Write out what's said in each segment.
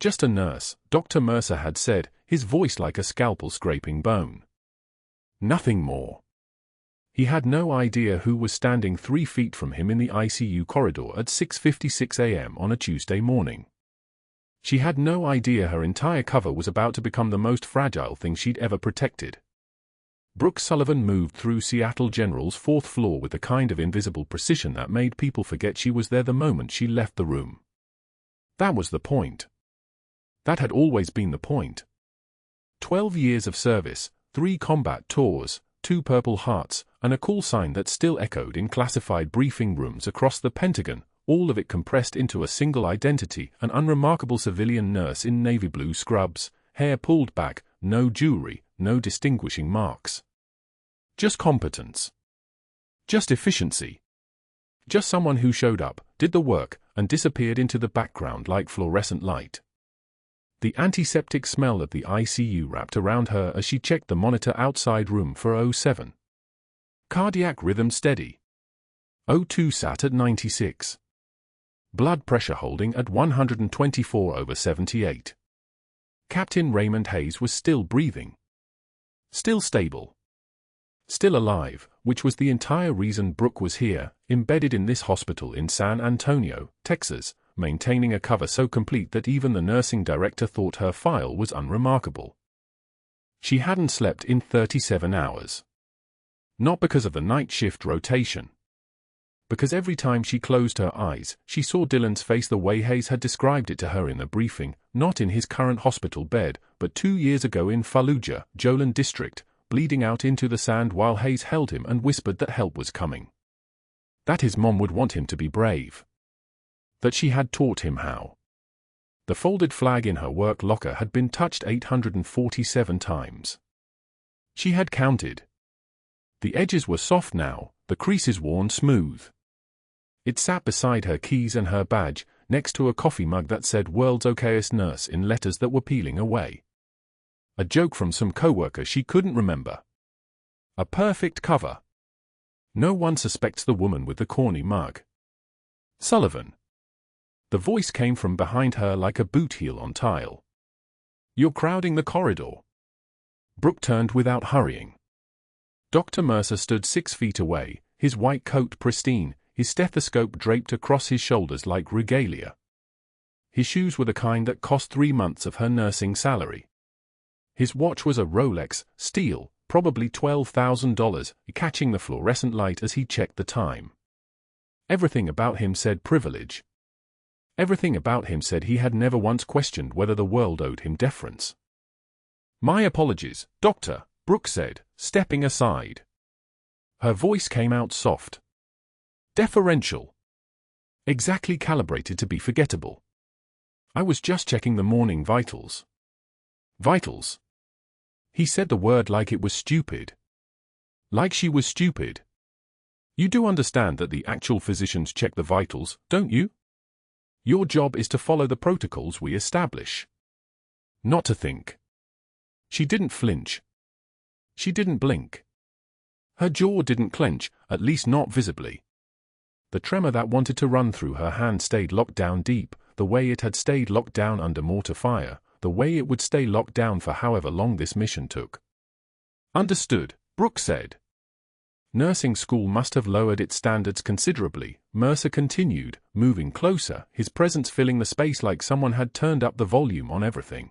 Just a nurse, Dr. Mercer had said, his voice like a scalpel scraping bone. Nothing more. He had no idea who was standing 3 feet from him in the ICU corridor at 6:56 a.m. on a Tuesday morning. She had no idea her entire cover was about to become the most fragile thing she'd ever protected. Brooke Sullivan moved through Seattle General's 4th floor with the kind of invisible precision that made people forget she was there the moment she left the room. That was the point. That had always been the point. 12 years of service, 3 combat tours, 2 Purple Hearts, and a call sign that still echoed in classified briefing rooms across the Pentagon, all of it compressed into a single identity, an unremarkable civilian nurse in navy blue scrubs, hair pulled back, no jewelry, no distinguishing marks. Just competence. Just efficiency. Just someone who showed up, did the work, and disappeared into the background like fluorescent light. The antiseptic smell of the ICU wrapped around her as she checked the monitor outside room for 07. Cardiac rhythm steady. 02 sat at 96. Blood pressure holding at 124/78. Captain Raymond Hayes was still breathing. Still stable. Still alive, which was the entire reason Brooke was here, embedded in this hospital in San Antonio, Texas, maintaining a cover so complete that even the nursing director thought her file was unremarkable. She hadn't slept in 37 hours. Not because of the night shift rotation. Because every time she closed her eyes, she saw Dylan's face the way Hayes had described it to her in the briefing, not in his current hospital bed, but 2 years ago in Fallujah, Jolan District, bleeding out into the sand while Hayes held him and whispered that help was coming. That his mom would want him to be brave. That she had taught him how. The folded flag in her work locker had been touched 847 times. She had counted. The edges were soft now, the creases worn smooth. It sat beside her keys and her badge, next to a coffee mug that said "World's Okayest Nurse" in letters that were peeling away. A joke from some coworker she couldn't remember. A perfect cover. No one suspects the woman with the corny mug. Sullivan. The voice came from behind her like a boot heel on tile. You're crowding the corridor. Brooke turned without hurrying. Dr. Mercer stood 6 feet away, his white coat pristine, his stethoscope draped across his shoulders like regalia. His shoes were the kind that cost 3 months of her nursing salary. His watch was a Rolex, steel, probably $12,000, catching the fluorescent light as he checked the time. Everything about him said privilege. Everything about him said he had never once questioned whether the world owed him deference. "My apologies, Doctor," Brooke said, stepping aside. Her voice came out soft. Deferential. Exactly calibrated to be forgettable. "I was just checking the morning vitals." Vitals? He said the word like it was stupid. Like she was stupid. You do understand that the actual physicians check the vitals, don't you? Your job is to follow the protocols we establish. Not to think. She didn't flinch. She didn't blink. Her jaw didn't clench, at least not visibly. The tremor that wanted to run through her hand stayed locked down deep, the way it had stayed locked down under mortar fire, the way it would stay locked down for however long this mission took. Understood, Brooke said. Nursing school must have lowered its standards considerably, Mercer continued, moving closer, his presence filling the space like someone had turned up the volume on everything.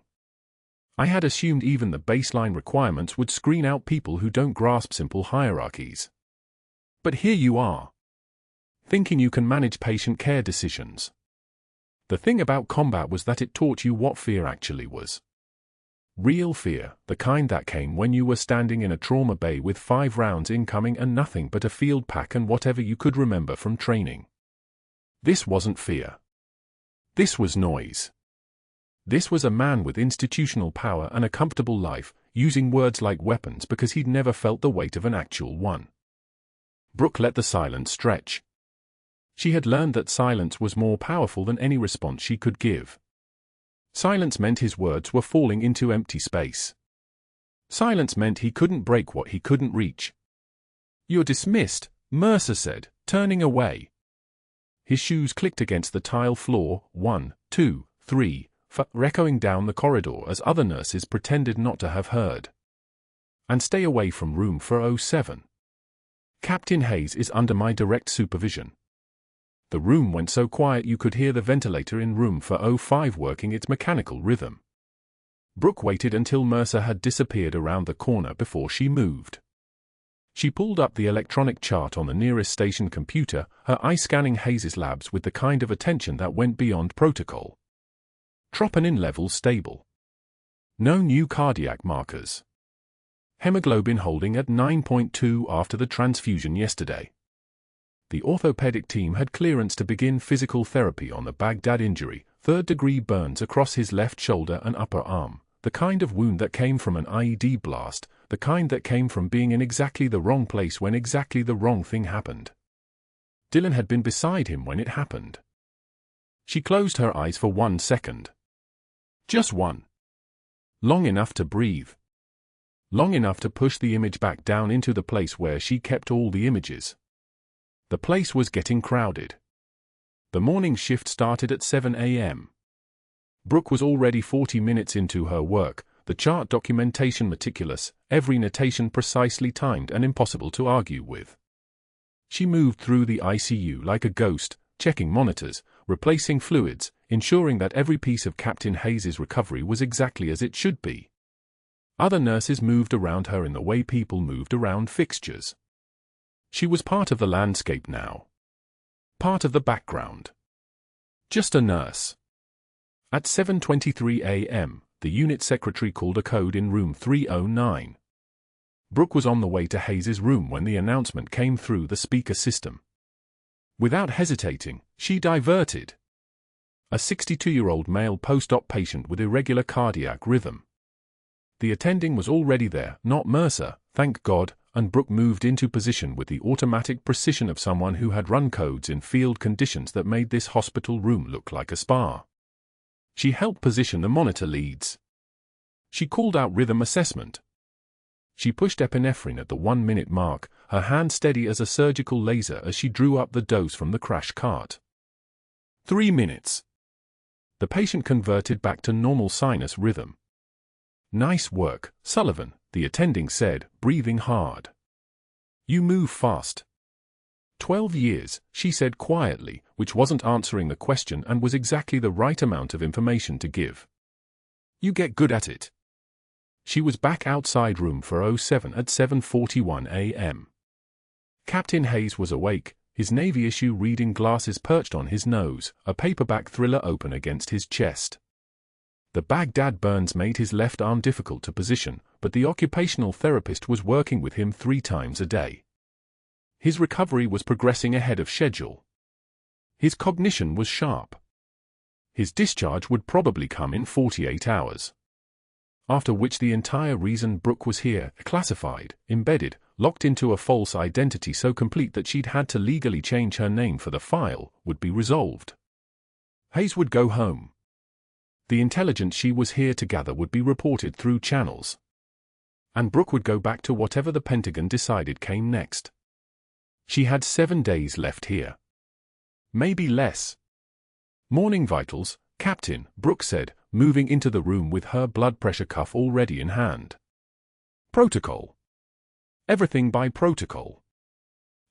I had assumed even the baseline requirements would screen out people who don't grasp simple hierarchies. But here you are. Thinking you can manage patient care decisions. The thing about combat was that it taught you what fear actually was. Real fear, the kind that came when you were standing in a trauma bay with 5 rounds incoming and nothing but a field pack and whatever you could remember from training. This wasn't fear. This was noise. This was a man with institutional power and a comfortable life, using words like weapons because he'd never felt the weight of an actual one. Brooke let the silence stretch. She had learned that silence was more powerful than any response she could give. Silence meant his words were falling into empty space. Silence meant he couldn't break what he couldn't reach. "You're dismissed," Mercer said, turning away. His shoes clicked against the tile floor, 1, 2, 3, echoing down the corridor as other nurses pretended not to have heard. And stay away from room 407. Captain Hayes is under my direct supervision. The room went so quiet you could hear the ventilator in room 405 working its mechanical rhythm. Brooke waited until Mercer had disappeared around the corner before she moved. She pulled up the electronic chart on the nearest station computer, her eye scanning Hayes's labs with the kind of attention that went beyond protocol. Troponin levels stable. No new cardiac markers. Hemoglobin holding at 9.2 after the transfusion yesterday. The orthopedic team had clearance to begin physical therapy on the Baghdad injury, third-degree burns across his left shoulder and upper arm, the kind of wound that came from an IED blast, the kind that came from being in exactly the wrong place when exactly the wrong thing happened. Dylan had been beside him when it happened. She closed her eyes for 1 second. Just one. Long enough to breathe. Long enough to push the image back down into the place where she kept all the images. The place was getting crowded. The morning shift started at 7 a.m. Brooke was already 40 minutes into her work, the chart documentation meticulous, every notation precisely timed and impossible to argue with. She moved through the ICU like a ghost, checking monitors, replacing fluids, ensuring that every piece of Captain Hayes's recovery was exactly as it should be. Other nurses moved around her in the way people moved around fixtures. She was part of the landscape now. Part of the background. Just a nurse. At 7:23 a.m., the unit secretary called a code in room 309. Brooke was on the way to Hayes's room when the announcement came through the speaker system. Without hesitating, she diverted. A 62-year-old male post-op patient with irregular cardiac rhythm. The attending was already there, not Mercer, thank God, and Brooke moved into position with the automatic precision of someone who had run codes in field conditions that made this hospital room look like a spa. She helped position the monitor leads. She called out rhythm assessment. She pushed epinephrine at the 1-minute mark, her hand steady as a surgical laser as she drew up the dose from the crash cart. 3 minutes. The patient converted back to normal sinus rhythm. Nice work, Sullivan, the attending said, breathing hard. You move fast. 12 years, she said quietly, which wasn't answering the question and was exactly the right amount of information to give. You get good at it. She was back outside room 407 at 7:41 a.m. Captain Hayes was awake, his Navy issue reading glasses perched on his nose, a paperback thriller open against his chest. The Baghdad burns made his left arm difficult to position, but the occupational therapist was working with him 3 times a day. His recovery was progressing ahead of schedule. His cognition was sharp. His discharge would probably come in 48 hours. After which the entire reason Brooke was here, classified, embedded, locked into a false identity so complete that she'd had to legally change her name for the file, would be resolved. Hayes would go home. The intelligence she was here to gather would be reported through channels. And Brooke would go back to whatever the Pentagon decided came next. She had 7 days left here. Maybe less. Morning vitals, Captain, Brooke said, moving into the room with her blood pressure cuff already in hand. Protocol. Everything by protocol.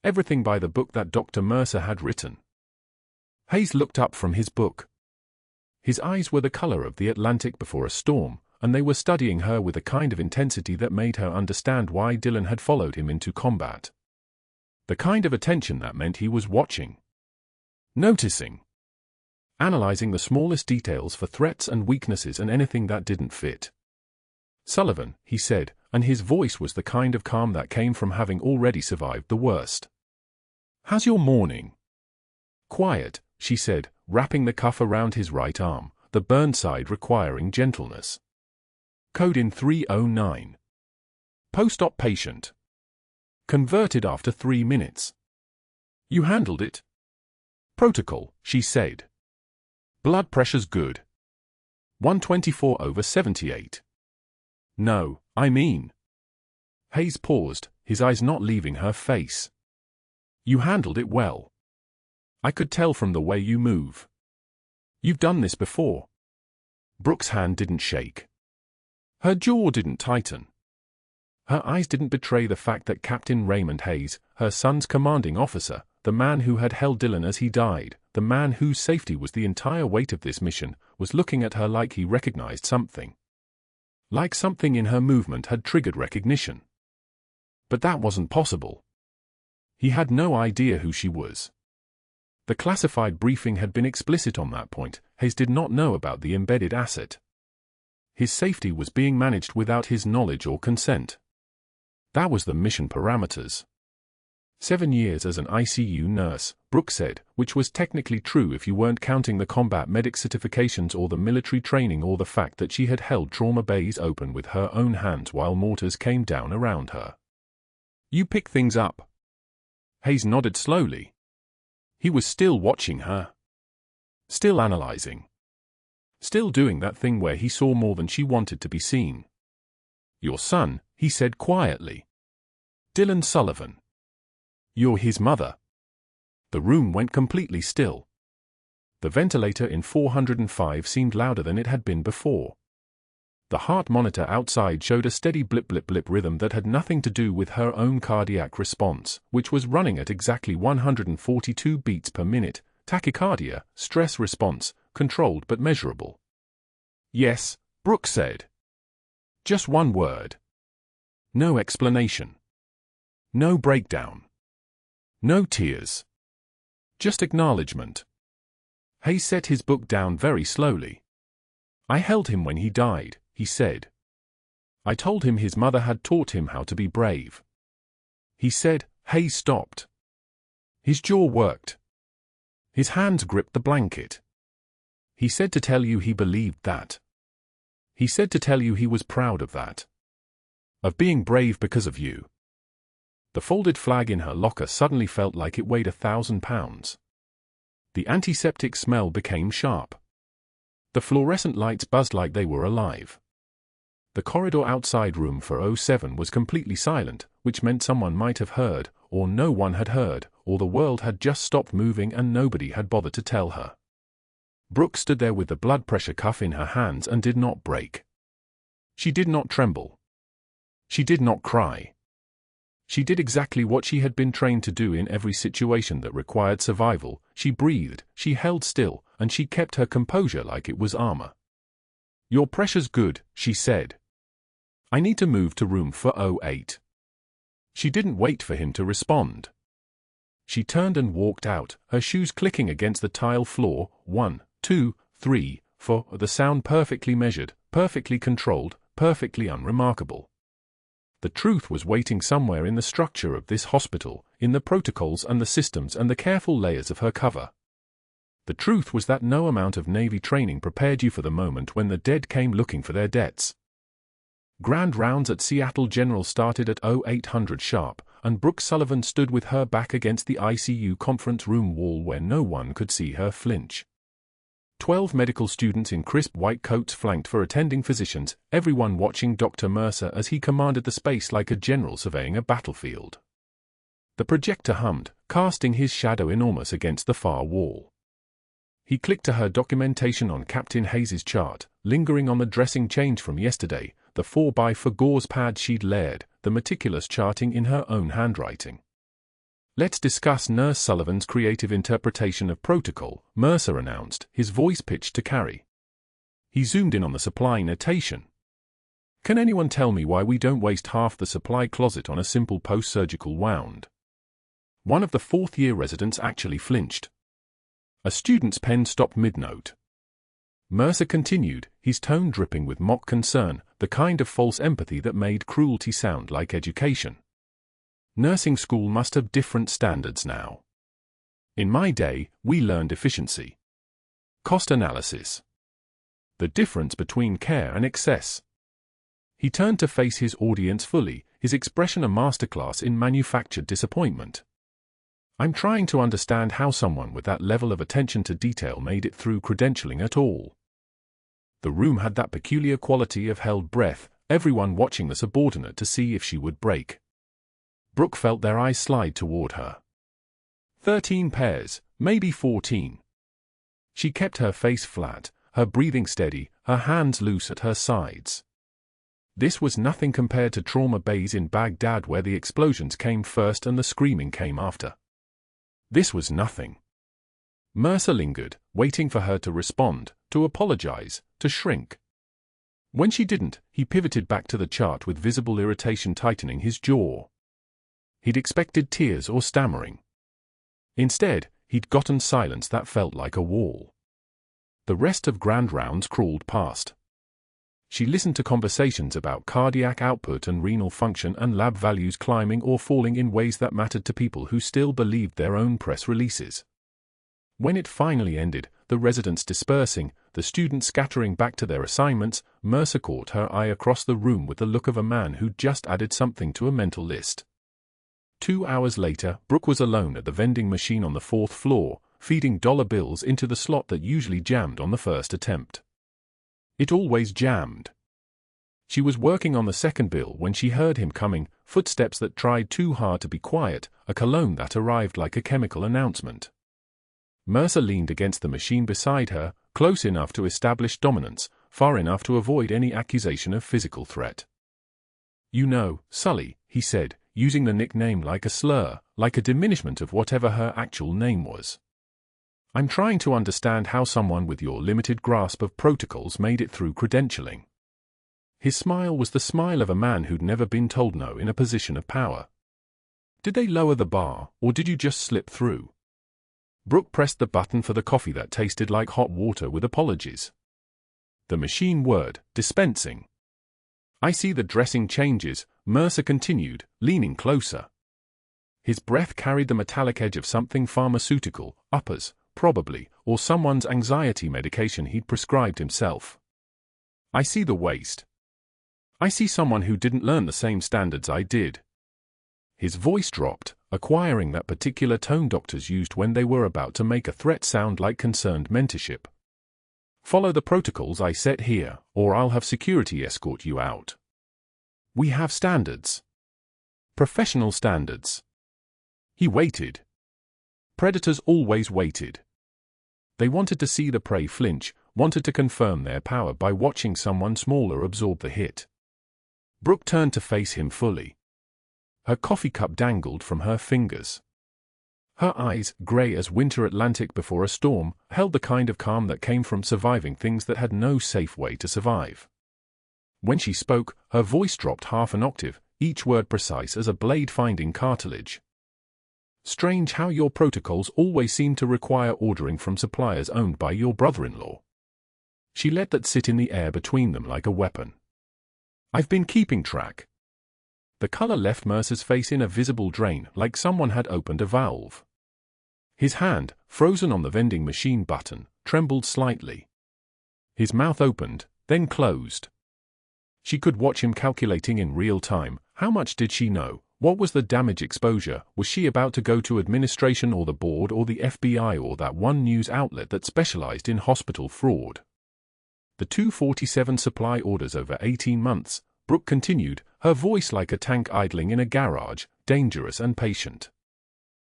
Everything by the book that Dr. Mercer had written. Hayes looked up from his book. His eyes were the color of the Atlantic before a storm, and they were studying her with a kind of intensity that made her understand why Dylan had followed him into combat. The kind of attention that meant he was watching. Noticing. Analyzing the smallest details for threats and weaknesses and anything that didn't fit. Sullivan, he said, and his voice was the kind of calm that came from having already survived the worst. How's your morning? Quiet, she said, wrapping the cuff around his right arm, the burn side requiring gentleness. Code in 309. Post-op patient. Converted after 3 minutes. You handled it. Protocol, she said. Blood pressure's good. 124/78. No, I mean. Hayes paused, his eyes not leaving her face. You handled it well. I could tell from the way you move. You've done this before. Brooke's hand didn't shake. Her jaw didn't tighten. Her eyes didn't betray the fact that Captain Raymond Hayes, her son's commanding officer, the man who had held Dylan as he died, the man whose safety was the entire weight of this mission, was looking at her like he recognized something. Like something in her movement had triggered recognition. But that wasn't possible. He had no idea who she was. The classified briefing had been explicit on that point. Hayes did not know about the embedded asset. His safety was being managed without his knowledge or consent. That was the mission parameters. 7 years as an ICU nurse, Brooke said, which was technically true if you weren't counting the combat medic certifications or the military training or the fact that she had held trauma bays open with her own hands while mortars came down around her. You pick things up. Hayes nodded slowly. He was still watching her. Still analyzing. Still doing that thing where he saw more than she wanted to be seen. Your son, he said quietly. Dylan Sullivan. You're his mother. The room went completely still. The ventilator in 405 seemed louder than it had been before. The heart monitor outside showed a steady blip-blip-blip rhythm that had nothing to do with her own cardiac response, which was running at exactly 142 beats per minute, tachycardia, stress response, controlled but measurable. Yes, Brooke said. Just one word. No explanation. No breakdown. No tears. Just acknowledgement. Hayes set his book down very slowly. I held him when he died, he said. I told him his mother had taught him how to be brave. He said. Hayes stopped. His jaw worked. His hands gripped the blanket. He said to tell you he believed that. He said to tell you he was proud of that. Of being brave because of you. The folded flag in her locker suddenly felt like it weighed 1,000 pounds. The antiseptic smell became sharp. The fluorescent lights buzzed like they were alive. The corridor outside room 407 was completely silent, which meant someone might have heard, or no one had heard, or the world had just stopped moving and nobody had bothered to tell her. Brooke stood there with the blood pressure cuff in her hands and did not break. She did not tremble. She did not cry. She did exactly what she had been trained to do in every situation that required survival. She breathed, she held still, and she kept her composure like it was armor. Your pressure's good, she said. I need to move to room 408. She didn't wait for him to respond. She turned and walked out, her shoes clicking against the tile floor. 1, 2, 3, 4, the sound perfectly measured, perfectly controlled, perfectly unremarkable. The truth was waiting somewhere in the structure of this hospital, in the protocols and the systems and the careful layers of her cover. The truth was that no amount of Navy training prepared you for the moment when the dead came looking for their debts. Grand rounds at Seattle General started at 0800 sharp, and Brooke Sullivan stood with her back against the ICU conference room wall where no one could see her flinch. 12 medical students in crisp white coats flanked for attending physicians, everyone watching Dr. Mercer as he commanded the space like a general surveying a battlefield. The projector hummed, casting his shadow enormous against the far wall. He clicked to her documentation on Captain Hayes's chart, lingering on the dressing change from yesterday, the 4x4 gauze pad she'd layered, the meticulous charting in her own handwriting. Let's discuss Nurse Sullivan's creative interpretation of protocol, Mercer announced, his voice pitched to Carrie. He zoomed in on the supply notation. Can anyone tell me why we don't waste half the supply closet on a simple post-surgical wound? One of the fourth-year residents actually flinched. A student's pen stopped mid-note. Mercer continued, his tone dripping with mock concern, the kind of false empathy that made cruelty sound like education. Nursing school must have different standards now. In my day, we learned efficiency. Cost analysis. The difference between care and excess. He turned to face his audience fully, his expression a masterclass in manufactured disappointment. I'm trying to understand how someone with that level of attention to detail made it through credentialing at all. The room had that peculiar quality of held breath, everyone watching the subordinate to see if she would break. Brooke felt their eyes slide toward her. 13 pairs, maybe 14. She kept her face flat, her breathing steady, her hands loose at her sides. This was nothing compared to trauma bays in Baghdad where the explosions came first and the screaming came after. This was nothing. Mercer lingered, waiting for her to respond, to apologize, to shrink. When she didn't, he pivoted back to the chart with visible irritation tightening his jaw. He'd expected tears or stammering. Instead, he'd gotten silence that felt like a wall. The rest of grand rounds crawled past. She listened to conversations about cardiac output and renal function and lab values climbing or falling in ways that mattered to people who still believed their own press releases. When it finally ended, the residents dispersing, the students scattering back to their assignments, Mercer caught her eye across the room with the look of a man who'd just added something to a mental list. 2 hours later, Brooke was alone at the vending machine on the 4th floor, feeding dollar bills into the slot that usually jammed on the first attempt. It always jammed. She was working on the second bill when she heard him coming, footsteps that tried too hard to be quiet, a cologne that arrived like a chemical announcement. Mercer leaned against the machine beside her, close enough to establish dominance, far enough to avoid any accusation of physical threat. "You know, Sully," he said, using the nickname like a slur, like a diminishment of whatever her actual name was. "I'm trying to understand how someone with your limited grasp of protocols made it through credentialing." His smile was the smile of a man who'd never been told no in a position of power. "Did they lower the bar, or did you just slip through?" Brooke pressed the button for the coffee that tasted like hot water with apologies. The machine whirred, dispensing. "I see the dressing changes," Mercer continued, leaning closer. His breath carried the metallic edge of something pharmaceutical, uppers, probably, or someone's anxiety medication he'd prescribed himself. "I see the waste. I see someone who didn't learn the same standards I did." His voice dropped, acquiring that particular tone doctors used when they were about to make a threat sound like concerned mentorship. "Follow the protocols I set here, or I'll have security escort you out. We have standards. Professional standards." He waited. Predators always waited. They wanted to see the prey flinch, wanted to confirm their power by watching someone smaller absorb the hit. Brooke turned to face him fully. Her coffee cup dangled from her fingers. Her eyes, grey as winter Atlantic before a storm, held the kind of calm that came from surviving things that had no safe way to survive. When she spoke, her voice dropped half an octave, each word precise as a blade finding cartilage. "Strange how your protocols always seem to require ordering from suppliers owned by your brother-in-law." She let that sit in the air between them like a weapon. "I've been keeping track." The color left Mercer's face in a visible drain, like someone had opened a valve. His hand, frozen on the vending machine button, trembled slightly. His mouth opened, then closed. She could watch him calculating in real time. How much did she know? What was the damage exposure? Was she about to go to administration or the board or the FBI or that one news outlet that specialized in hospital fraud? The 247 supply orders over 18 months, Brooke continued, her voice like a tank idling in a garage, dangerous and patient.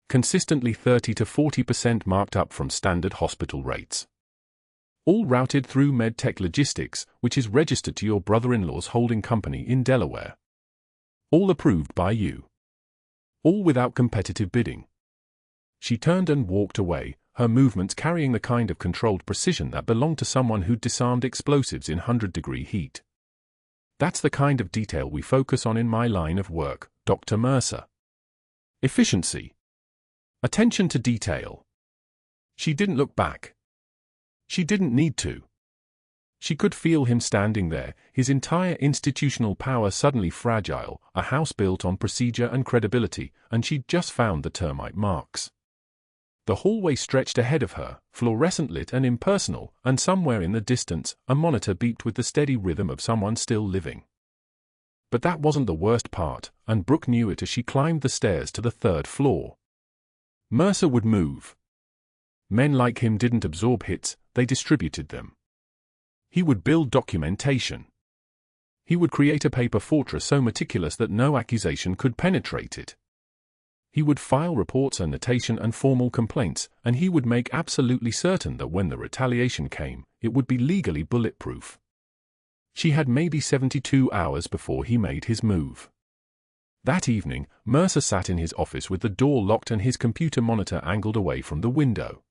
Consistently 30 to 40% marked up from standard hospital rates. All routed through MedTech Logistics, which is registered to your brother-in-law's holding company in Delaware. All approved by you. All without competitive bidding. She turned and walked away, her movements carrying the kind of controlled precision that belonged to someone who'd disarmed explosives in 100-degree heat. "That's the kind of detail we focus on in my line of work, Dr. Mercer. Efficiency. Attention to detail." She didn't look back. She didn't need to. She could feel him standing there, his entire institutional power suddenly fragile, a house built on procedure and credibility, and she'd just found the termite marks. The hallway stretched ahead of her, fluorescent lit and impersonal, and somewhere in the distance, a monitor beeped with the steady rhythm of someone still living. But that wasn't the worst part, and Brooke knew it as she climbed the stairs to the 3rd floor. Mercer would move. Men like him didn't absorb hits, they distributed them. He would build documentation. He would create a paper fortress so meticulous that no accusation could penetrate it. He would file reports and notation and formal complaints, and he would make absolutely certain that when the retaliation came, it would be legally bulletproof. She had maybe 72 hours before he made his move. That evening, Mercer sat in his office with the door locked and his computer monitor angled away from the window.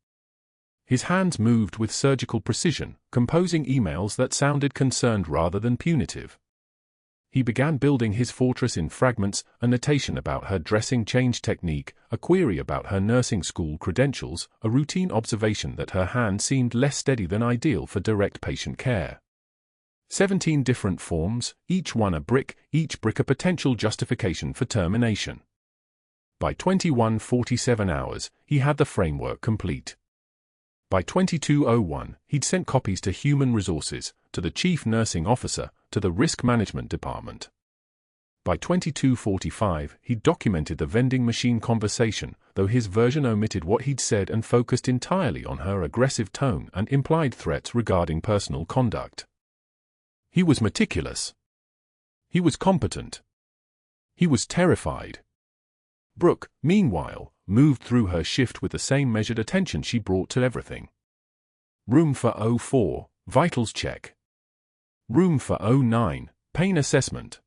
His hands moved with surgical precision, composing emails that sounded concerned rather than punitive. He began building his fortress in fragments, a notation about her dressing change technique, a query about her nursing school credentials, a routine observation that her hand seemed less steady than ideal for direct patient care. 17 different forms, each one a brick a potential justification for termination. By 21:47 hours, he had the framework complete. By 22:01, he'd sent copies to Human Resources, to the Chief Nursing Officer, to the Risk Management Department. By 22:45, he'd documented the vending machine conversation, though his version omitted what he'd said and focused entirely on her aggressive tone and implied threats regarding personal conduct. He was meticulous. He was competent. He was terrified. Brooke, meanwhile, moved through her shift with the same measured attention she brought to everything. Room for 04, vitals check. Room for 09, pain assessment.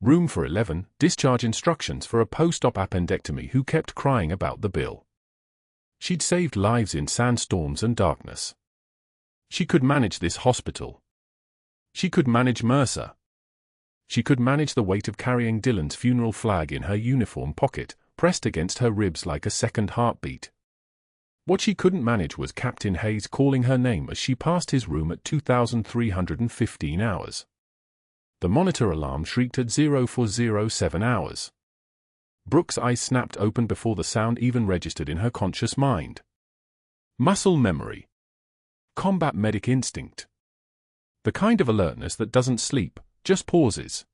Room for 11, discharge instructions for a post-op appendectomy who kept crying about the bill. She'd saved lives in sandstorms and darkness. She could manage this hospital. She could manage Mercer. She could manage the weight of carrying Dylan's funeral flag in her uniform pocket, pressed against her ribs like a second heartbeat. What she couldn't manage was Captain Hayes calling her name as she passed his room at 2,315 hours. The monitor alarm shrieked at 0407 hours. Brooke's eyes snapped open before the sound even registered in her conscious mind. Muscle memory. Combat medic instinct. The kind of alertness that doesn't sleep, just pauses.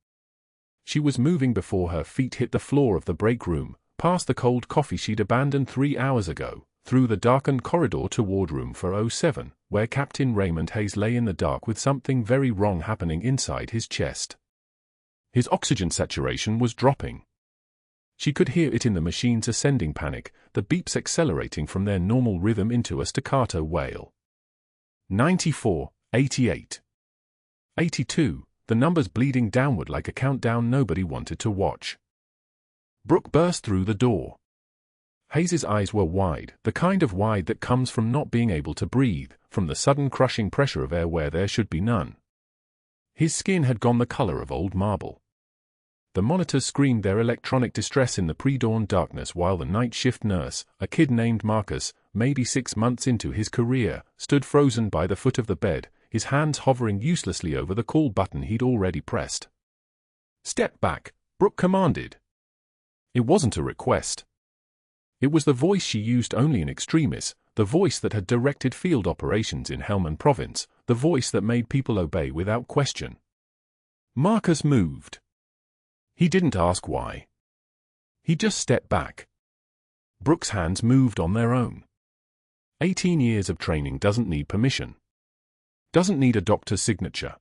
She was moving before her feet hit the floor of the break room, past the cold coffee she'd abandoned 3 hours ago, through the darkened corridor toward room 407, where Captain Raymond Hayes lay in the dark with something very wrong happening inside his chest. His oxygen saturation was dropping. She could hear it in the machine's ascending panic, the beeps accelerating from their normal rhythm into a staccato wail. 94, 88. 82, the numbers bleeding downward like a countdown nobody wanted to watch. Brooke burst through the door. Hayes's eyes were wide, the kind of wide that comes from not being able to breathe, from the sudden crushing pressure of air where there should be none. His skin had gone the color of old marble. The monitors screamed their electronic distress in the pre-dawn darkness while the night shift nurse, a kid named Marcus, maybe 6 months into his career, stood frozen by the foot of the bed, his hands hovering uselessly over the call button he'd already pressed. "Step back," Brooke commanded. It wasn't a request. It was the voice she used only in extremis, the voice that had directed field operations in Helmand Province, the voice that made people obey without question. Marcus moved. He didn't ask why. He just stepped back. Brooke's hands moved on their own. 18 years of training doesn't need permission. Doesn't need a doctor's signature.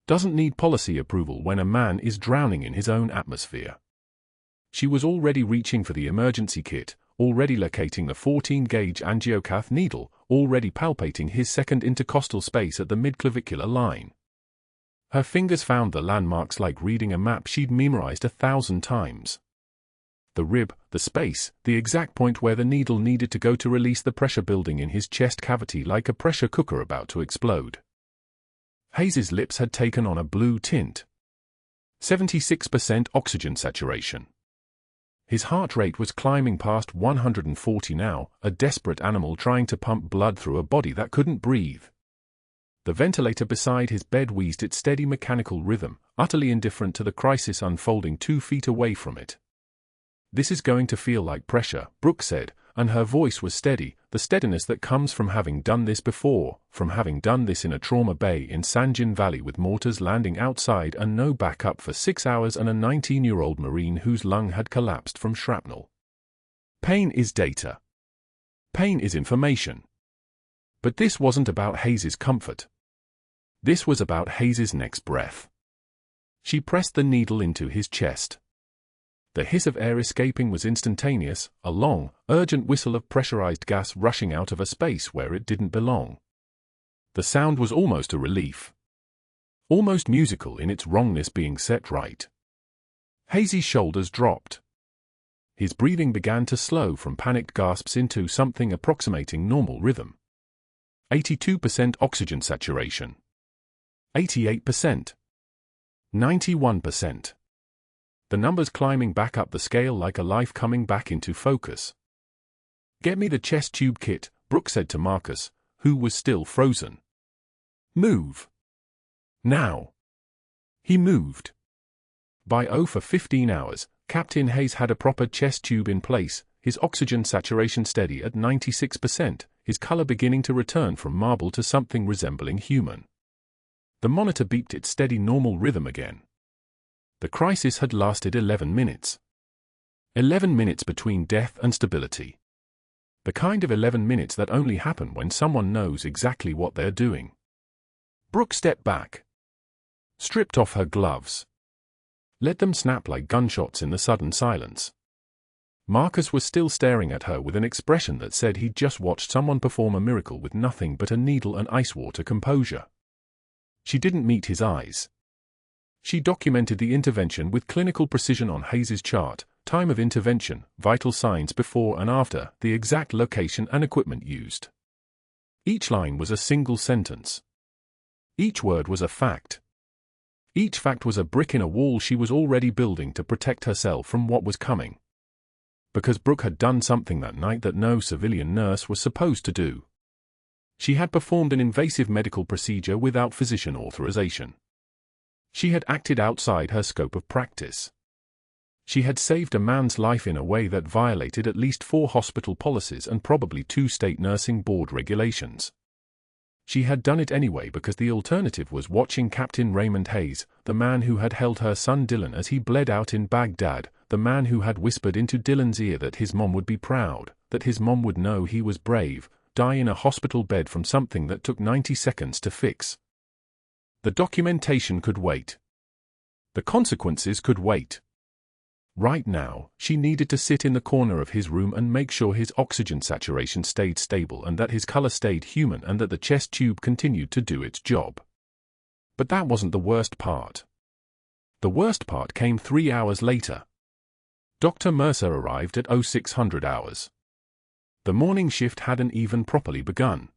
Doesn't need policy approval when a man is drowning in his own atmosphere. She was already reaching for the emergency kit, already locating the 14-gauge angiocath needle, already palpating his second intercostal space at the midclavicular line. Her fingers found the landmarks like reading a map she'd memorized 1,000 times. The rib, the space, the exact point where the needle needed to go to release the pressure building in his chest cavity like a pressure cooker about to explode. Hayes's lips had taken on a blue tint. 76% oxygen saturation. His heart rate was climbing past 140 now, a desperate animal trying to pump blood through a body that couldn't breathe. The ventilator beside his bed wheezed its steady mechanical rhythm, utterly indifferent to the crisis unfolding 2 feet away from it. "This is going to feel like pressure," Brooke said, and her voice was steady, the steadiness that comes from having done this before, from having done this in a trauma bay in Sanjin Valley with mortars landing outside and no backup for 6 hours and a 19-year-old Marine whose lung had collapsed from shrapnel. Pain is data. Pain is information. But this wasn't about Hayes's comfort. This was about Hayes's next breath. She pressed the needle into his chest. The hiss of air escaping was instantaneous, a long, urgent whistle of pressurized gas rushing out of a space where it didn't belong. The sound was almost a relief. almost musical in its wrongness being set right. Hayes's shoulders dropped. His breathing began to slow from panicked gasps into something approximating normal rhythm. 82% oxygen saturation. 88%. 91%. The numbers climbing back up the scale like a life coming back into focus. "Get me the chest tube kit," Brooke said to Marcus, who was still frozen. "Move. Now." He moved. By 15 hours, Captain Hayes had a proper chest tube in place, his oxygen saturation steady at 96%, his color beginning to return from marble to something resembling human. The monitor beeped its steady normal rhythm again. The crisis had lasted 11 minutes. 11 minutes between death and stability. The kind of 11 minutes that only happen when someone knows exactly what they're doing. Brooke stepped back. Stripped off her gloves. Let them snap like gunshots in the sudden silence. Marcus was still staring at her with an expression that said he'd just watched someone perform a miracle with nothing but a needle and ice water composure. She didn't meet his eyes. She documented the intervention with clinical precision on Hayes's chart, time of intervention, vital signs before and after, the exact location and equipment used. Each line was a single sentence. Each word was a fact. Each fact was a brick in a wall she was already building to protect herself from what was coming. Because Brooke had done something that night that no civilian nurse was supposed to do. She had performed an invasive medical procedure without physician authorization. She had acted outside her scope of practice. She had saved a man's life in a way that violated at least 4 hospital policies and probably 2 state nursing board regulations. She had done it anyway because the alternative was watching Captain Raymond Hayes, the man who had held her son Dylan as he bled out in Baghdad, the man who had whispered into Dylan's ear that his mom would be proud, that his mom would know he was brave, die in a hospital bed from something that took 90 seconds to fix. The documentation could wait. The consequences could wait. Right now, she needed to sit in the corner of his room and make sure his oxygen saturation stayed stable and that his color stayed human and that the chest tube continued to do its job. But that wasn't the worst part. The worst part came 3 hours later. Dr. Mercer arrived at 0600 hours. The morning shift hadn't even properly begun.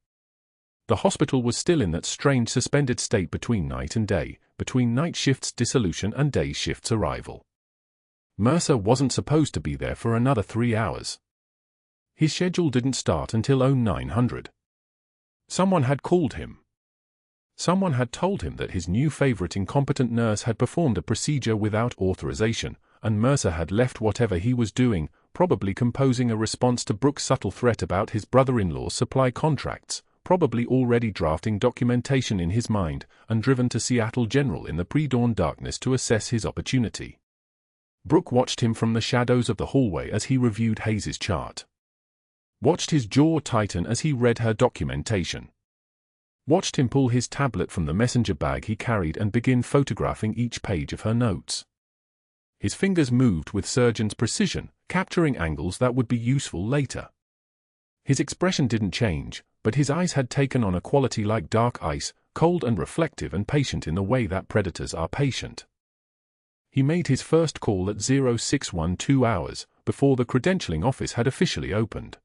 The hospital was still in that strange suspended state between night and day, between night shift's dissolution and day shift's arrival. Mercer wasn't supposed to be there for another 3 hours. His schedule didn't start until 0900. Someone had called him. Someone had told him that his new favorite incompetent nurse had performed a procedure without authorization, and Mercer had left whatever he was doing, probably composing a response to Brooke's subtle threat about his brother-in-law's supply contracts, probably already drafting documentation in his mind, and driven to Seattle General in the pre-dawn darkness to assess his opportunity. Brooke watched him from the shadows of the hallway as he reviewed Hayes's chart. Watched his jaw tighten as he read her documentation. Watched him pull his tablet from the messenger bag he carried and begin photographing each page of her notes. His fingers moved with surgeon's precision, capturing angles that would be useful later. His expression didn't change, but his eyes had taken on a quality like dark ice, cold and reflective and patient in the way that predators are patient. He made his first call at 0612 hours, before the credentialing office had officially opened.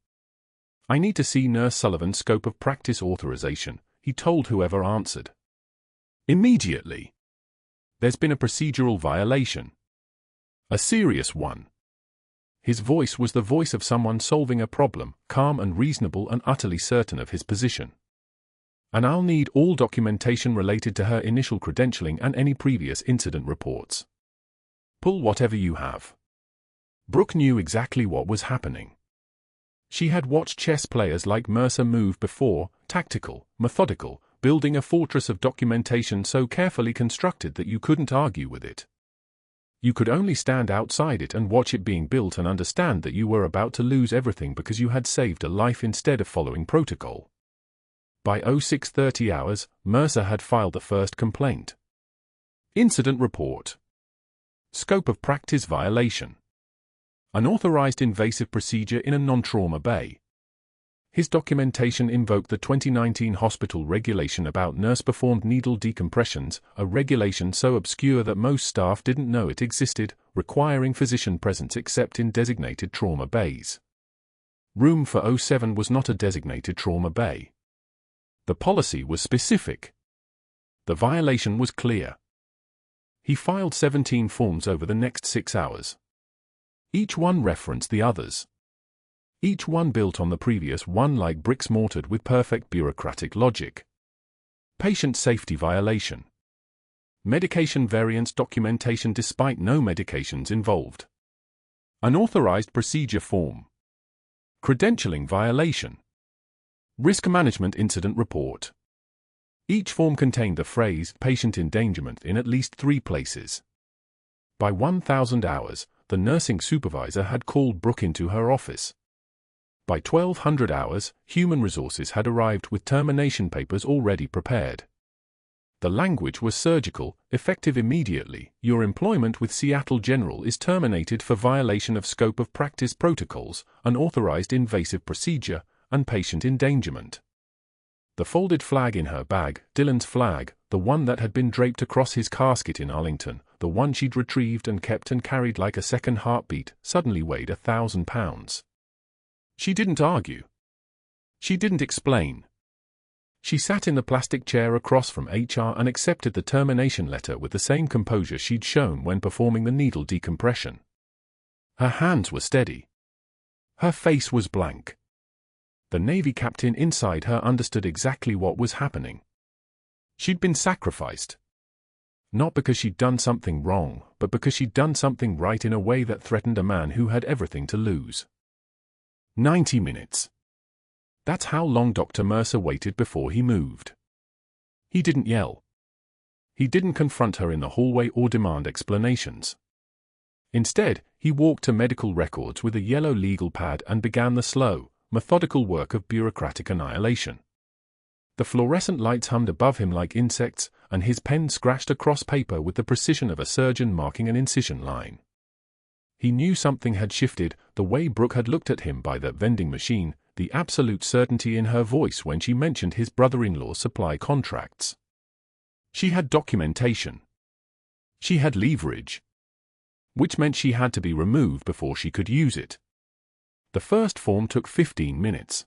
"I need to see Nurse Sullivan's scope of practice authorization," he told whoever answered. "Immediately. There's been a procedural violation. A serious one." His voice was the voice of someone solving a problem, calm and reasonable and utterly certain of his position. "And I'll need all documentation related to her initial credentialing and any previous incident reports. Pull whatever you have." Brooke knew exactly what was happening. She had watched chess players like Mercer move before, tactical, methodical, building a fortress of documentation so carefully constructed that you couldn't argue with it. You could only stand outside it and watch it being built and understand that you were about to lose everything because you had saved a life instead of following protocol. By 0630 hours, Mercer had filed the first complaint. Incident report. Scope of practice violation. Unauthorized invasive procedure in a non-trauma bay. His documentation invoked the 2019 hospital regulation about nurse-performed needle decompressions, a regulation so obscure that most staff didn't know it existed, requiring physician presence except in designated trauma bays. Room 407 was not a designated trauma bay. The policy was specific. The violation was clear. He filed 17 forms over the next 6 hours. Each one referenced the others. Each one built on the previous one like bricks mortared with perfect bureaucratic logic. Patient safety violation. Medication variance documentation despite no medications involved. Unauthorized procedure form. Credentialing violation. Risk management incident report. Each form contained the phrase patient endangerment in at least 3 places. By 1,000 hours, the nursing supervisor had called Brooke into her office. By 1,200 hours, human resources had arrived with termination papers already prepared. The language was surgical, effective immediately. Your employment with Seattle General is terminated for violation of scope of practice protocols, unauthorized invasive procedure, and patient endangerment. The folded flag in her bag, Dylan's flag, the one that had been draped across his casket in Arlington, the one she'd retrieved and kept and carried like a second heartbeat, suddenly weighed 1,000 pounds. She didn't argue. She didn't explain. She sat in the plastic chair across from HR and accepted the termination letter with the same composure she'd shown when performing the needle decompression. Her hands were steady. Her face was blank. The Navy captain inside her understood exactly what was happening. She'd been sacrificed. Not because she'd done something wrong, but because she'd done something right in a way that threatened a man who had everything to lose. 90 minutes. That's how long Dr. Mercer waited before he moved. He didn't yell. He didn't confront her in the hallway or demand explanations. Instead, he walked to medical records with a yellow legal pad and began the slow, methodical work of bureaucratic annihilation. The fluorescent lights hummed above him like insects, and his pen scratched across paper with the precision of a surgeon marking an incision line. He knew something had shifted, the way Brooke had looked at him by that vending machine, the absolute certainty in her voice when she mentioned his brother-in-law's supply contracts. She had documentation. She had leverage. Which meant she had to be removed before she could use it. The first form took 15 minutes.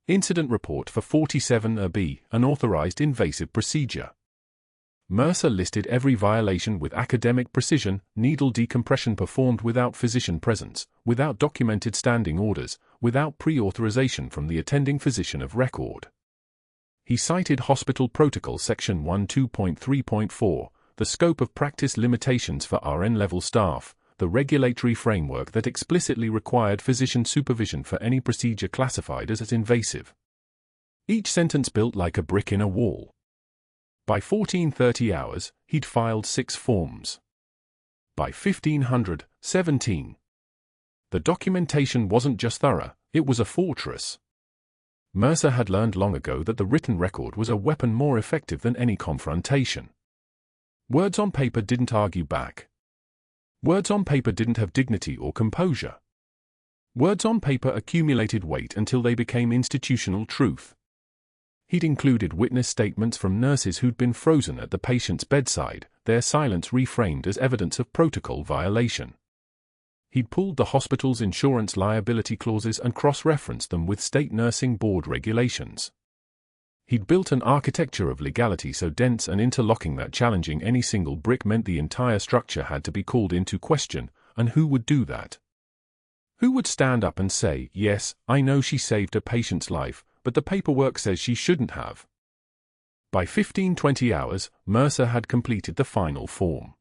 Incident report for 47B, unauthorized invasive procedure. Mercer listed every violation with academic precision: needle decompression performed without physician presence, without documented standing orders, without pre-authorization from the attending physician of record. He cited Hospital Protocol Section 12.3.4, the scope of practice limitations for RN-level staff, the regulatory framework that explicitly required physician supervision for any procedure classified as invasive. Each sentence built like a brick in a wall. By 1430 hours, he'd filed 6 forms. By 1500, 17. The documentation wasn't just thorough, it was a fortress. Mercer had learned long ago that the written record was a weapon more effective than any confrontation. Words on paper didn't argue back. Words on paper didn't have dignity or composure. Words on paper accumulated weight until they became institutional truth. He'd included witness statements from nurses who'd been frozen at the patient's bedside, their silence reframed as evidence of protocol violation. He'd pulled the hospital's insurance liability clauses and cross-referenced them with state nursing board regulations. He'd built an architecture of legality so dense and interlocking that challenging any single brick meant the entire structure had to be called into question, and who would do that? Who would stand up and say, yes, I know she saved a patient's life, but the paperwork says she shouldn't have? By 1520 hours, Mercer had completed the final form.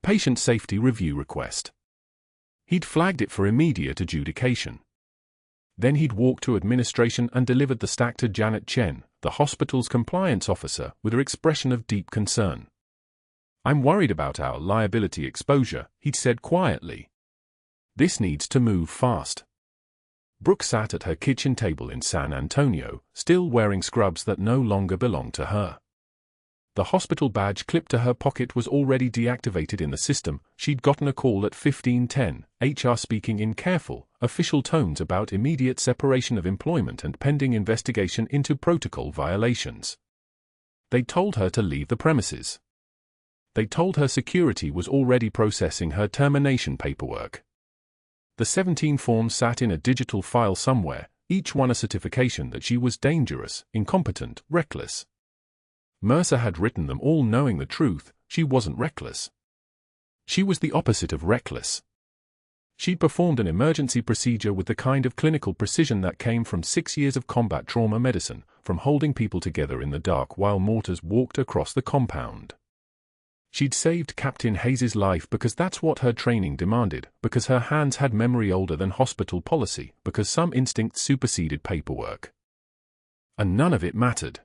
Patient Safety Review Request. He'd flagged it for immediate adjudication. Then he'd walked to administration and delivered the stack to Janet Chen, the hospital's compliance officer, with her expression of deep concern. I'm worried about our liability exposure, he'd said quietly. This needs to move fast. Brooke sat at her kitchen table in San Antonio, still wearing scrubs that no longer belonged to her. The hospital badge clipped to her pocket was already deactivated in the system. She'd gotten a call at 15:10, HR speaking in careful, official tones about immediate separation of employment and pending investigation into protocol violations. They told her to leave the premises. They told her security was already processing her termination paperwork. The 17 forms sat in a digital file somewhere, each one a certification that she was dangerous, incompetent, reckless. Mercer had written them all knowing the truth. She wasn't reckless. She was the opposite of reckless. She'd performed an emergency procedure with the kind of clinical precision that came from 6 years of combat trauma medicine, from holding people together in the dark while mortars walked across the compound. She'd saved Captain Hayes's life because that's what her training demanded, because her hands had memory older than hospital policy, because some instinct superseded paperwork. And none of it mattered.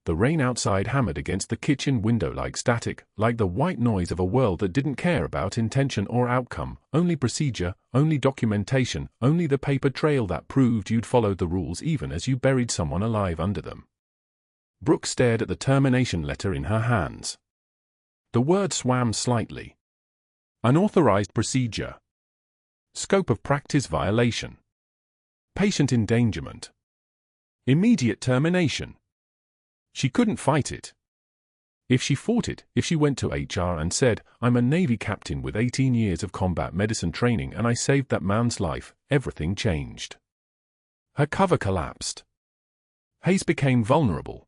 The rain outside hammered against the kitchen window like static, like the white noise of a world that didn't care about intention or outcome, only procedure, only documentation, only the paper trail that proved you'd followed the rules even as you buried someone alive under them. Brooke stared at the termination letter in her hands. The word swam slightly. Unauthorized procedure. Scope of practice violation. Patient endangerment. Immediate termination. She couldn't fight it. If she fought it, if she went to HR and said, "I'm a Navy captain with 18 years of combat medicine training and I saved that man's life," everything changed. Her cover collapsed. Hayes became vulnerable.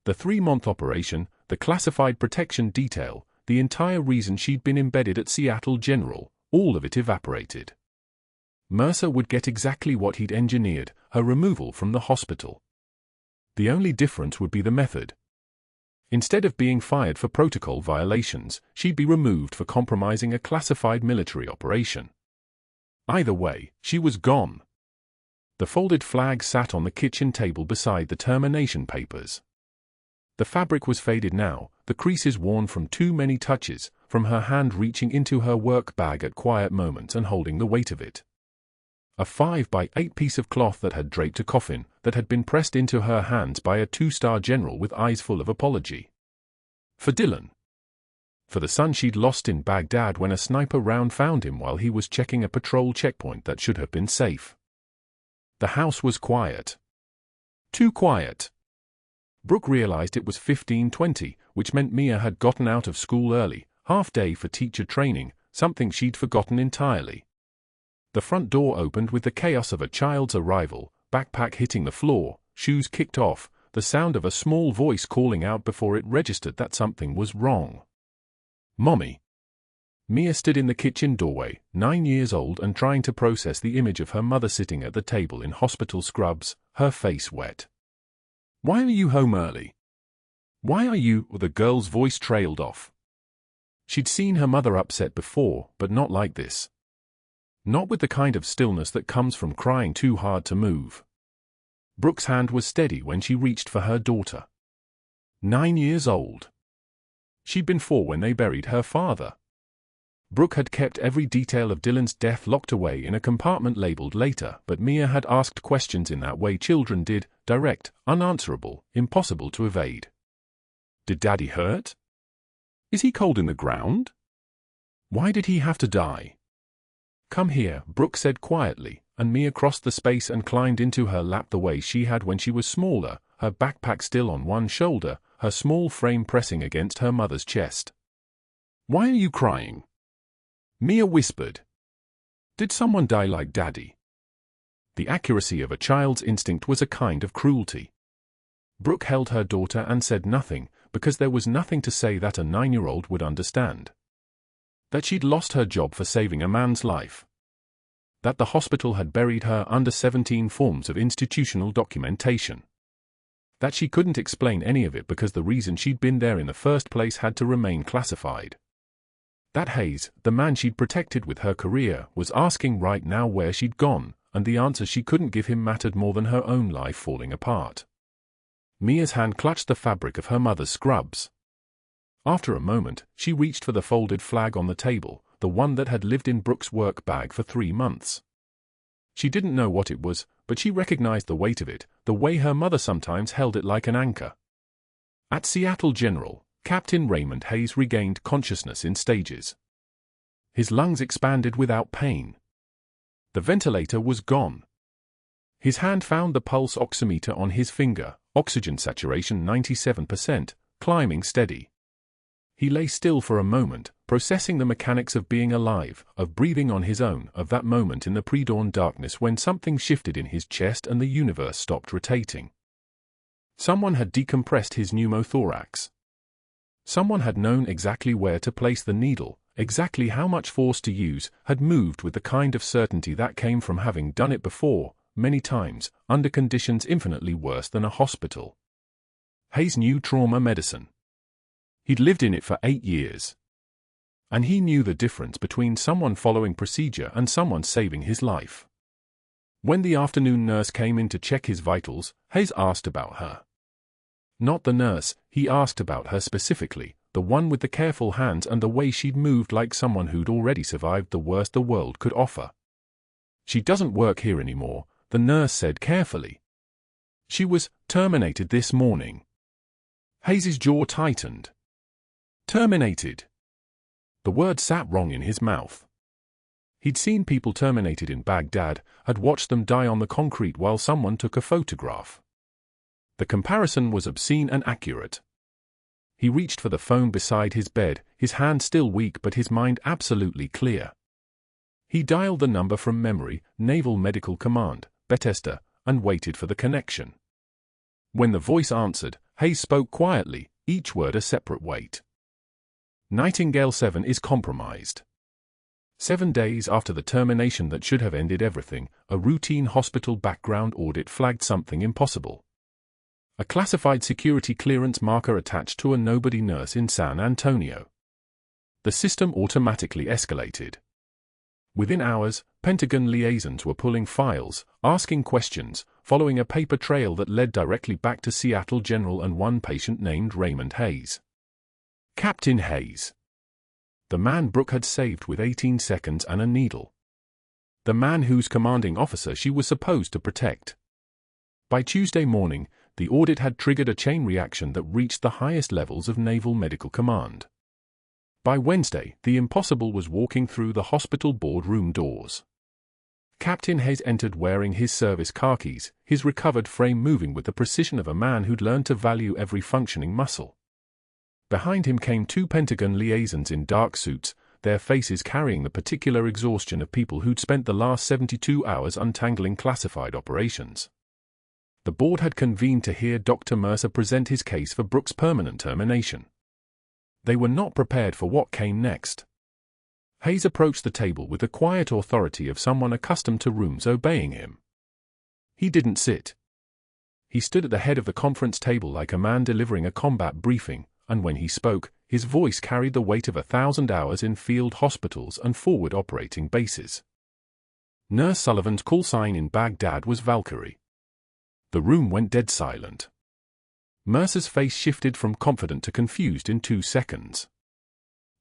The 3-month operation, the classified protection detail, the entire reason she'd been embedded at Seattle General, all of it evaporated. Mercer would get exactly what he'd engineered, her removal from the hospital. The only difference would be the method. Instead of being fired for protocol violations, she'd be removed for compromising a classified military operation. Either way, she was gone. The folded flag sat on the kitchen table beside the termination papers. The fabric was faded now, the creases worn from too many touches, from her hand reaching into her work bag at quiet moments and holding the weight of it. A 5x8 piece of cloth that had draped a coffin, that had been pressed into her hands by a 2-star general with eyes full of apology. For Dylan. For the son she'd lost in Baghdad when a sniper round found him while he was checking a patrol checkpoint that should have been safe. The house was quiet. Too quiet. Brooke realized it was 15:20, which meant Mia had gotten out of school early, half day for teacher training, something she'd forgotten entirely. The front door opened with the chaos of a child's arrival, backpack hitting the floor, shoes kicked off, the sound of a small voice calling out before it registered that something was wrong. "Mommy." Mia stood in the kitchen doorway, 9 years old and trying to process the image of her mother sitting at the table in hospital scrubs, her face wet. "Why are you home early? Why are you—" The girl's voice trailed off. She'd seen her mother upset before, but not like this. Not with the kind of stillness that comes from crying too hard to move. Brooke's hand was steady when she reached for her daughter. 9 years old. She'd been 4 when they buried her father. Brooke had kept every detail of Dylan's death locked away in a compartment labeled later, but Mia had asked questions in that way children did, direct, unanswerable, impossible to evade. Did Daddy hurt? Is he cold in the ground? Why did he have to die? "Come here," Brooke said quietly, and Mia crossed the space and climbed into her lap the way she had when she was smaller, her backpack still on one shoulder, her small frame pressing against her mother's chest. "Why are you crying?" Mia whispered. "Did someone die like Daddy?" The accuracy of a child's instinct was a kind of cruelty. Brooke held her daughter and said nothing, because there was nothing to say that a 9-year-old would understand. That she'd lost her job for saving a man's life. That the hospital had buried her under 17 forms of institutional documentation. That she couldn't explain any of it because the reason she'd been there in the first place had to remain classified. That Hayes, the man she'd protected with her career, was asking right now where she'd gone, and the answer she couldn't give him mattered more than her own life falling apart. Mia's hand clutched the fabric of her mother's scrubs. After a moment, she reached for the folded flag on the table, the one that had lived in Brooke's work bag for 3 months. She didn't know what it was, but she recognized the weight of it, the way her mother sometimes held it like an anchor. At Seattle General, Captain Raymond Hayes regained consciousness in stages. His lungs expanded without pain. The ventilator was gone. His hand found the pulse oximeter on his finger, oxygen saturation 97%, climbing steady. He lay still for a moment, processing the mechanics of being alive, of breathing on his own, of that moment in the pre-dawn darkness when something shifted in his chest and the universe stopped rotating. Someone had decompressed his pneumothorax. Someone had known exactly where to place the needle, exactly how much force to use, had moved with the kind of certainty that came from having done it before, many times, under conditions infinitely worse than a hospital. Hayes knew trauma medicine. He'd lived in it for 8 years. And he knew the difference between someone following procedure and someone saving his life. When the afternoon nurse came in to check his vitals, Hayes asked about her. Not the nurse, he asked about her specifically, the one with the careful hands and the way she'd moved like someone who'd already survived the worst the world could offer. "She doesn't work here anymore," the nurse said carefully. "She was terminated this morning." Hayes's jaw tightened. Terminated. The word sat wrong in his mouth. He'd seen people terminated in Baghdad, had watched them die on the concrete while someone took a photograph. The comparison was obscene and accurate. He reached for the phone beside his bed, his hand still weak but his mind absolutely clear. He dialed the number from memory, Naval Medical Command, Bethesda, and waited for the connection. When the voice answered, Hayes spoke quietly, each word a separate weight. "Nightingale 7 is compromised." 7 days after the termination that should have ended everything, a routine hospital background audit flagged something impossible. A classified security clearance marker attached to a nobody nurse in San Antonio. The system automatically escalated. Within hours, Pentagon liaisons were pulling files, asking questions, following a paper trail that led directly back to Seattle General and one patient named Raymond Hayes. Captain Hayes. The man Brooke had saved with 18 seconds and a needle. The man whose commanding officer she was supposed to protect. By Tuesday morning, the audit had triggered a chain reaction that reached the highest levels of Naval Medical Command. By Wednesday, the impossible was walking through the hospital boardroom doors. Captain Hayes entered wearing his service khakis, his recovered frame moving with the precision of a man who'd learned to value every functioning muscle. Behind him came 2 Pentagon liaisons in dark suits, their faces carrying the particular exhaustion of people who'd spent the last 72 hours untangling classified operations. The board had convened to hear Dr. Mercer present his case for Brooke's permanent termination. They were not prepared for what came next. Hayes approached the table with the quiet authority of someone accustomed to rooms obeying him. He didn't sit. He stood at the head of the conference table like a man delivering a combat briefing, and when he spoke, his voice carried the weight of 1,000 hours in field hospitals and forward operating bases. Nurse Sullivan's call sign in Baghdad was Valkyrie. The room went dead silent. Mercer's face shifted from confident to confused in 2 seconds.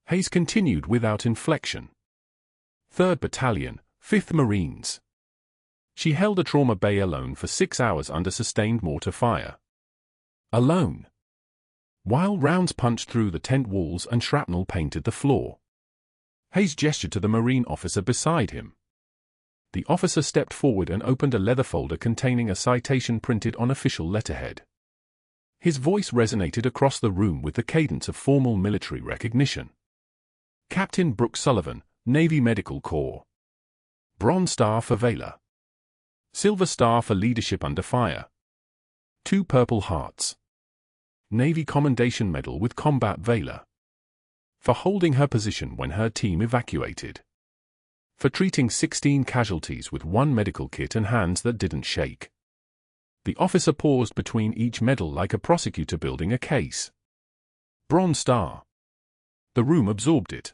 Hayes continued without inflection. 3rd Battalion, 5th Marines. She held a trauma bay alone for 6 hours under sustained mortar fire. Alone. While rounds punched through the tent walls and shrapnel painted the floor. Hayes gestured to the Marine officer beside him. The officer stepped forward and opened a leather folder containing a citation printed on official letterhead. His voice resonated across the room with the cadence of formal military recognition. Captain Brooke Sullivan, Navy Medical Corps. Bronze Star for Valor. Silver Star for Leadership Under Fire. 2 Purple Hearts. Navy Commendation Medal with Combat Valor. For holding her position when her team evacuated. For treating 16 casualties with 1 medical kit and hands that didn't shake. The officer paused between each medal like a prosecutor building a case. Bronze Star. The room absorbed it.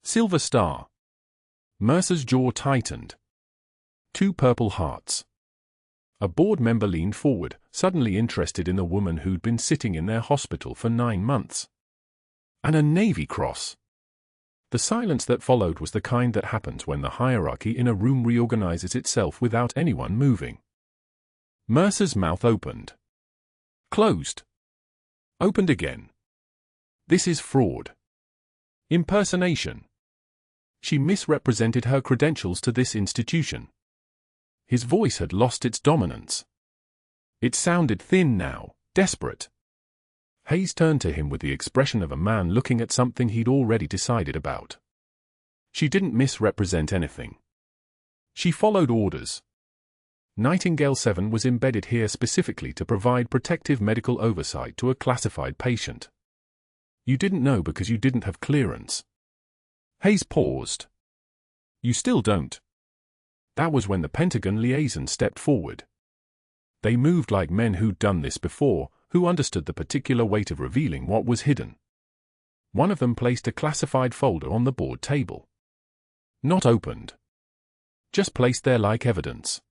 Silver Star. Mercer's jaw tightened. 2 Purple Hearts. A board member leaned forward, suddenly interested in the woman who'd been sitting in their hospital for 9 months. And a Navy Cross. The silence that followed was the kind that happens when the hierarchy in a room reorganizes itself without anyone moving. Mercer's mouth opened. Closed. Opened again. This is fraud. Impersonation. She misrepresented her credentials to this institution. His voice had lost its dominance. It sounded thin now, desperate. Hayes turned to him with the expression of a man looking at something he'd already decided about. She didn't misrepresent anything. She followed orders. Nightingale 7 was embedded here specifically to provide protective medical oversight to a classified patient. You didn't know because you didn't have clearance. Hayes paused. You still don't. That was when the Pentagon liaison stepped forward. They moved like men who'd done this before, who understood the particular weight of revealing what was hidden. One of them placed a classified folder on the board table. Not opened. Just placed there like evidence.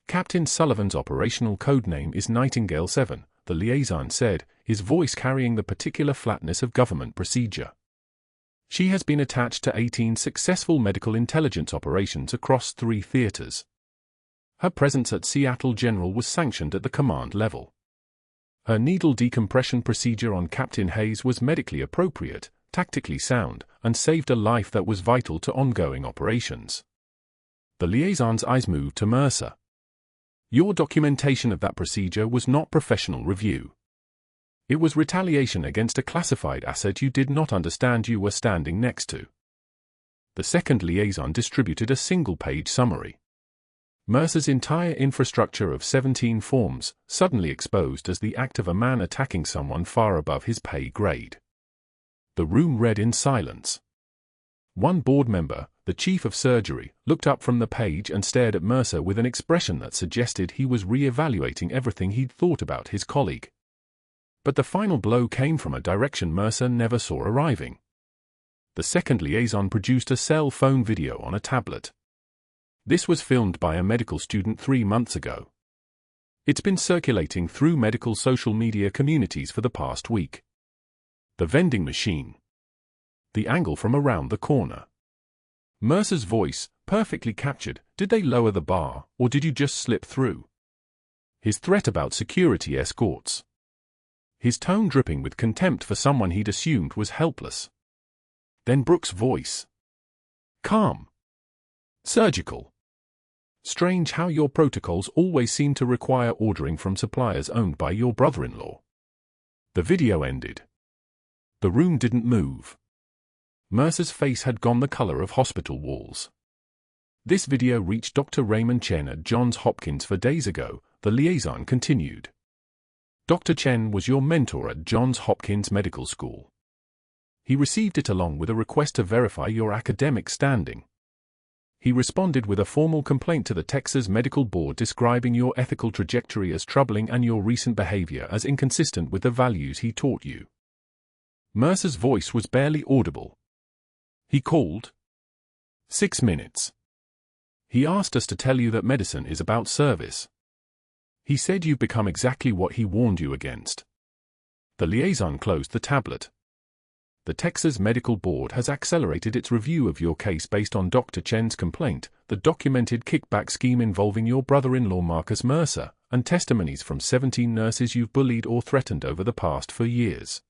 Captain Sullivan's operational code name is Nightingale 7, the liaison said, his voice carrying the particular flatness of government procedure. She has been attached to 18 successful medical intelligence operations across 3 theaters. Her presence at Seattle General was sanctioned at the command level. Her needle decompression procedure on Captain Hayes was medically appropriate, tactically sound, and saved a life that was vital to ongoing operations. The liaison's eyes moved to Mercer. Your documentation of that procedure was not professional review. It was retaliation against a classified asset you did not understand you were standing next to. The second liaison distributed a single-page summary. Mercer's entire infrastructure of 17 forms, suddenly exposed as the act of a man attacking someone far above his pay grade. The room read in silence. One board member, the chief of surgery, looked up from the page and stared at Mercer with an expression that suggested he was re-evaluating everything he'd thought about his colleague. But the final blow came from a direction Mercer never saw arriving. The second liaison produced a cell phone video on a tablet. This was filmed by a medical student 3 months ago. It's been circulating through medical social media communities for the past week. The vending machine. The angle from around the corner. Mercer's voice, perfectly captured. Did they lower the bar, or did you just slip through? His threat about security escorts. His tone dripping with contempt for someone he'd assumed was helpless. Then Brooke's voice. Calm. Surgical. Strange how your protocols always seem to require ordering from suppliers owned by your brother-in-law. The video ended. The room didn't move. Mercer's face had gone the color of hospital walls. This video reached Dr. Raymond Chen at Johns Hopkins 4 days ago, the liaison continued. Dr. Chen was your mentor at Johns Hopkins Medical School. He received it along with a request to verify your academic standing. He responded with a formal complaint to the Texas Medical Board describing your ethical trajectory as troubling and your recent behavior as inconsistent with the values he taught you. Mercer's voice was barely audible. He called. 6 minutes. He asked us to tell you that medicine is about service. He said you've become exactly what he warned you against. The liaison closed the tablet. The Texas Medical Board has accelerated its review of your case based on Dr. Chen's complaint, the documented kickback scheme involving your brother-in-law Marcus Mercer, and testimonies from 17 nurses you've bullied or threatened over the past 4 years.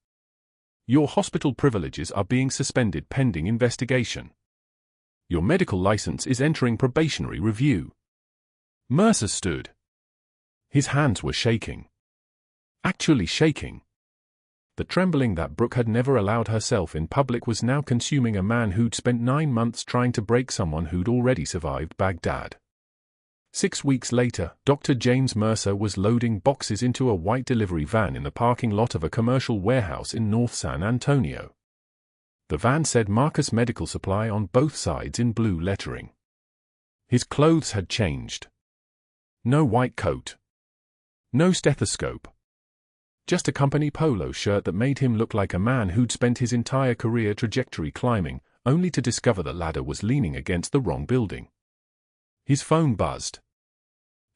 Your hospital privileges are being suspended pending investigation. Your medical license is entering probationary review. Mercer stood. His hands were shaking. Actually shaking. The trembling that Brooke had never allowed herself in public was now consuming a man who'd spent 9 months trying to break someone who'd already survived Baghdad. 6 weeks later, Dr. James Mercer was loading boxes into a white delivery van in the parking lot of a commercial warehouse in North San Antonio. The van said Marcus Medical Supply on both sides in blue lettering. His clothes had changed. No white coat. No stethoscope. Just a company polo shirt that made him look like a man who'd spent his entire career trajectory climbing, only to discover the ladder was leaning against the wrong building. His phone buzzed.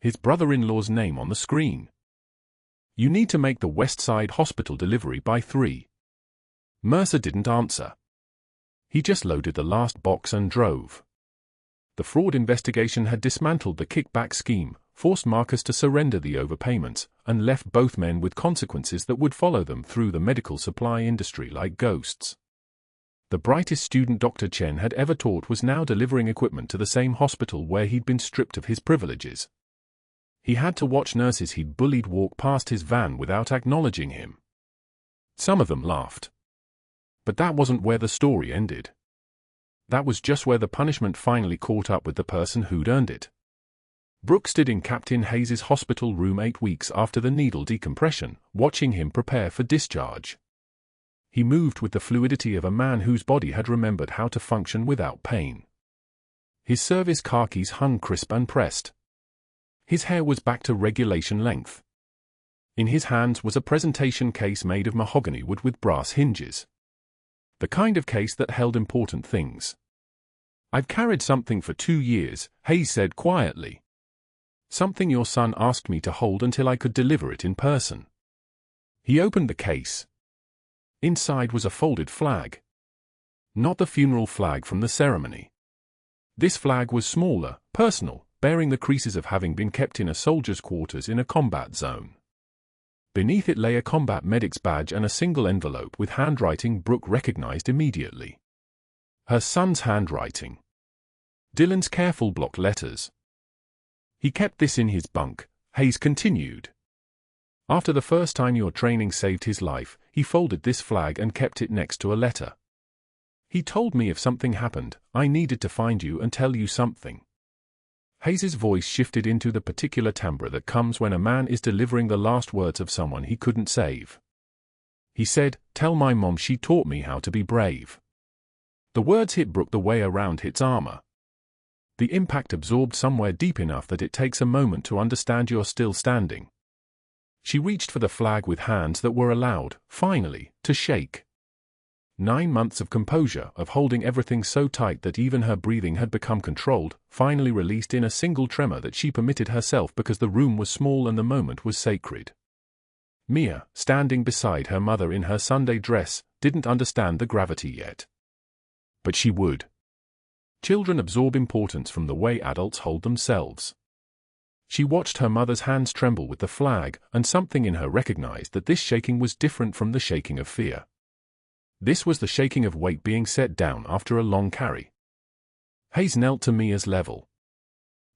His brother-in-law's name on the screen. You need to make the West Side Hospital delivery by 3. Mercer didn't answer. He just loaded the last box and drove. The fraud investigation had dismantled the kickback scheme, forced Marcus to surrender the overpayments, and left both men with consequences that would follow them through the medical supply industry like ghosts. The brightest student Dr. Chen had ever taught was now delivering equipment to the same hospital where he'd been stripped of his privileges. He had to watch nurses he'd bullied walk past his van without acknowledging him. Some of them laughed. But that wasn't where the story ended. That was just where the punishment finally caught up with the person who'd earned it. Brooke stood in Captain Hayes's hospital room 8 weeks after the needle decompression, watching him prepare for discharge. He moved with the fluidity of a man whose body had remembered how to function without pain. His service khakis hung crisp and pressed. His hair was back to regulation length. In his hands was a presentation case made of mahogany wood with brass hinges. The kind of case that held important things. "I've carried something for 2 years," Hayes said quietly. "Something your son asked me to hold until I could deliver it in person." He opened the case. Inside was a folded flag. Not the funeral flag from the ceremony. This flag was smaller, personal, bearing the creases of having been kept in a soldier's quarters in a combat zone. Beneath it lay a combat medic's badge and a single envelope with handwriting Brooke recognized immediately. Her son's handwriting. Dylan's careful block letters. "He kept this in his bunk," Hayes continued. "After the first time your training saved his life, he folded this flag and kept it next to a letter. He told me if something happened, I needed to find you and tell you something." Hayes's voice shifted into the particular timbre that comes when a man is delivering the last words of someone he couldn't save. He said, "Tell my mom she taught me how to be brave." The words hit Brooke the way a round hits armor. The impact absorbed somewhere deep enough that it takes a moment to understand you're still standing. She reached for the flag with hands that were allowed, finally, to shake. 9 months of composure, of holding everything so tight that even her breathing had become controlled, finally released in a single tremor that she permitted herself because the room was small and the moment was sacred. Mia, standing beside her mother in her Sunday dress, didn't understand the gravity yet. But she would. Children absorb importance from the way adults hold themselves. She watched her mother's hands tremble with the flag, and something in her recognized that this shaking was different from the shaking of fear. This was the shaking of weight being set down after a long carry. Hayes knelt to Mia's level.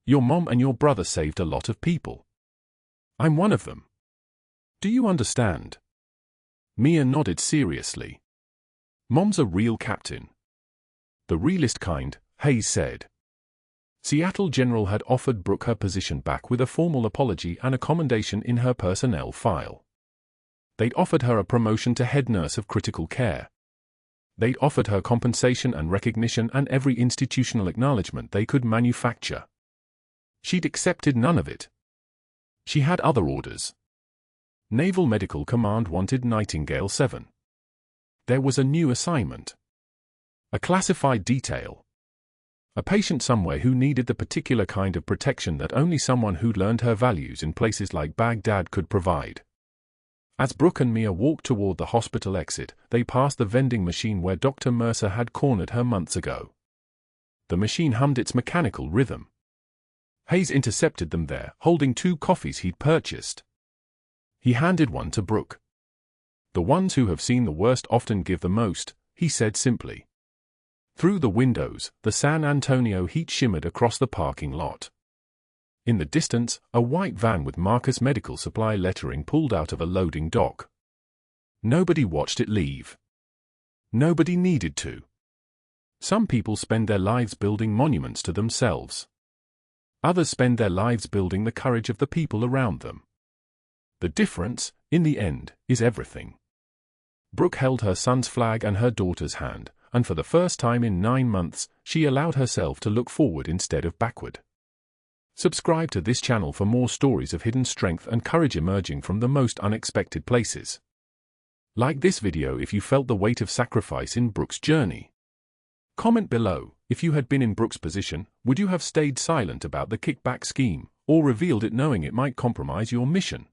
"Your mom and your brother saved a lot of people. I'm one of them. Do you understand?" Mia nodded seriously. "Mom's a real captain." "The realest kind," Hayes said. Seattle General had offered Brooke her position back with a formal apology and a commendation in her personnel file. They'd offered her a promotion to head nurse of critical care. They'd offered her compensation and recognition and every institutional acknowledgement they could manufacture. She'd accepted none of it. She had other orders. Naval Medical Command wanted Nightingale 7. There was a new assignment. A classified detail. A patient somewhere who needed the particular kind of protection that only someone who'd learned her values in places like Baghdad could provide. As Brooke and Mia walked toward the hospital exit, they passed the vending machine where Dr. Mercer had cornered her months ago. The machine hummed its mechanical rhythm. Hayes intercepted them there, holding 2 coffees he'd purchased. He handed one to Brooke. "The ones who have seen the worst often give the most," he said simply. Through the windows, the San Antonio heat shimmered across the parking lot. In the distance, a white van with Marcus Medical Supply lettering pulled out of a loading dock. Nobody watched it leave. Nobody needed to. Some people spend their lives building monuments to themselves. Others spend their lives building the courage of the people around them. The difference, in the end, is everything. Brooke held her son's flag and her daughter's hand, and for the first time in 9 months, she allowed herself to look forward instead of backward. Subscribe to this channel for more stories of hidden strength and courage emerging from the most unexpected places. Like this video if you felt the weight of sacrifice in Brooke's journey. Comment below, if you had been in Brooke's position, would you have stayed silent about the kickback scheme, or revealed it knowing it might compromise your mission?